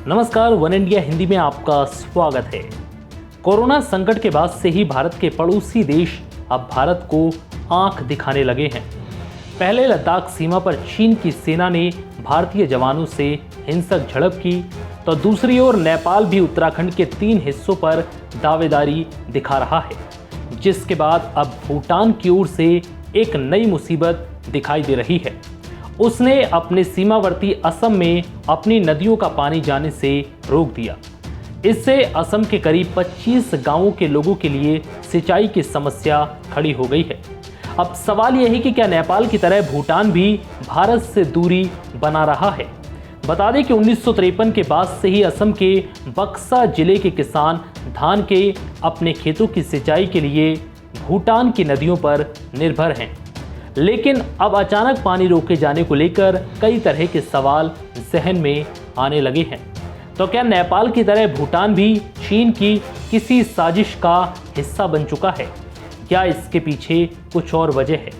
नमस्कार, one India Hindi में आपका स्वागत है। कोरोना संकट के बाद से ही भारत के पड़ोसी देश अब भारत को आंख दिखाने लगे हैं। पहले लद्दाख सीमा पर चीन की सेना ने भारतीय जवानों से हिंसक झड़प की, तो दूसरी ओर नेपाल भी उत्तराखंड के 3 हिस्सों पर दावेदारी दिखा रहा है, जिसके बाद अब भूटान की ओर से एक नई मुसीबत दिखाई दे रही है। उसने अपने सीमावर्ती असम में अपनी नदियों का पानी जाने से रोक दिया। इससे असम के करीब 25 गांवों के लोगों के लिए सिंचाई की समस्या खड़ी हो गई है। अब सवाल यह है कि क्या नेपाल की तरह भूटान भी भारत से दूरी बना रहा है। बता दें कि 1953 के बाद से ही असम के बक्सा जिले के किसान धान के अपने खेतों की सिंचाई के लिए भूटान की नदियों पर निर्भर हैं। लेकिन अब अचानक पानी रोके जाने को लेकर कई तरह के सवाल जहन में आने लगे हैं। तो क्या नेपाल की तरह भूटान भी चीन की किसी साजिश का हिस्सा बन चुका है, या इसके पीछे कुछ और वजह है।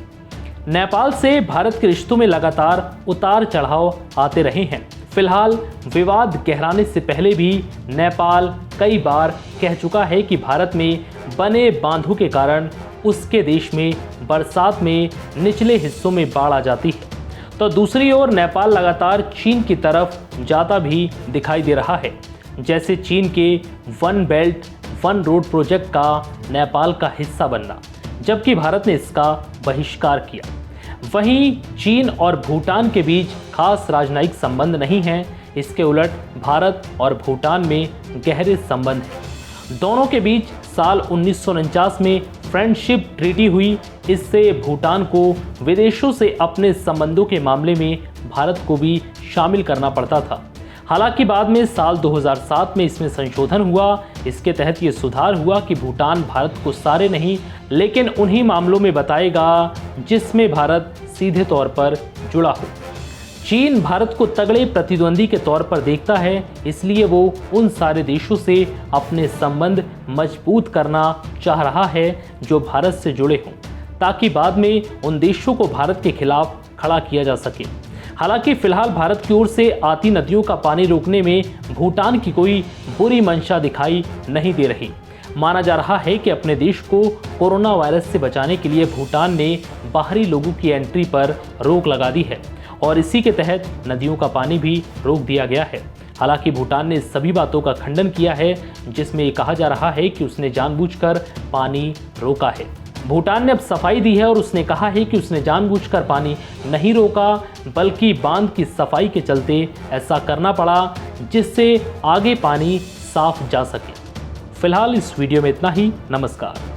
नेपाल से भारत के रिश्तों में लगातार उतार चढ़ाव आते रहे हैं। फिलहाल विवाद गहराने से पहले भी नेपाल कई बार कह चुका है कि भारत में बने बांधों के कारण उसके देश में बरसात में निचले हिस्सों में बाढ़ आ जाती है। तो दूसरी ओर नेपाल लगातार चीन की तरफ जाता भी दिखाई दे रहा है, जैसे चीन के one belt one road project का नेपाल का हिस्सा बनना, जबकि भारत ने इसका बहिष्कार किया। वहीं चीन और भूटान के बीच खास राजनयिक संबंध नहीं है। इसके उलट भारत और भूटान में गहरे संबंध हैं। दोनों के बीच साल 1949 में फ्रेंडशिप ट्रीटी हुई। इससे भूटान को विदेशों से अपने संबंधों के मामले में भारत को भी शामिल करना पड़ता था। हालांकि बाद में साल 2007 में इसमें संशोधन हुआ। इसके तहत ये सुधार हुआ कि भूटान भारत को सारे नहीं, लेकिन उन्हीं मामलों में बताएगा जिसमें भारत सीधे तौर पर जुड़ा हो। चीन भारत को तगड़े प्रतिद्वंदी के तौर पर देखता है, इसलिए वो उन सारे देशों से अपने संबंध मजबूत करना चाह रहा है जो भारत से जुड़े हों, ताकि बाद में उन देशों को भारत के खिलाफ खड़ा किया जा सके। हालांकि फिलहाल भारत की ओर से आती नदियों का पानी रोकने में भूटान की कोई बुरी मंशा दिखाई नहीं दे रही। माना जा रहा है कि अपने देश को कोरोना वायरस से बचाने के लिए भूटान ने बाहरी लोगों की एंट्री पर रोक लगा दी है और इसी के तहत नदियों का पानी भी रोक दिया गया है। हालांकि भूटान ने सभी बातों का खंडन किया है, जिसमें ये कहा जा रहा है कि उसने जानबूझकर पानी रोका है। भूटान ने अब सफाई दी है और उसने कहा है कि उसने जानबूझकर पानी नहीं रोका, बल्कि बांध की सफाई के चलते ऐसा करना पड़ा, जिससे आगे पानी साफ जा सके। फिलहाल इस वीडियो में इतना ही। नमस्कार।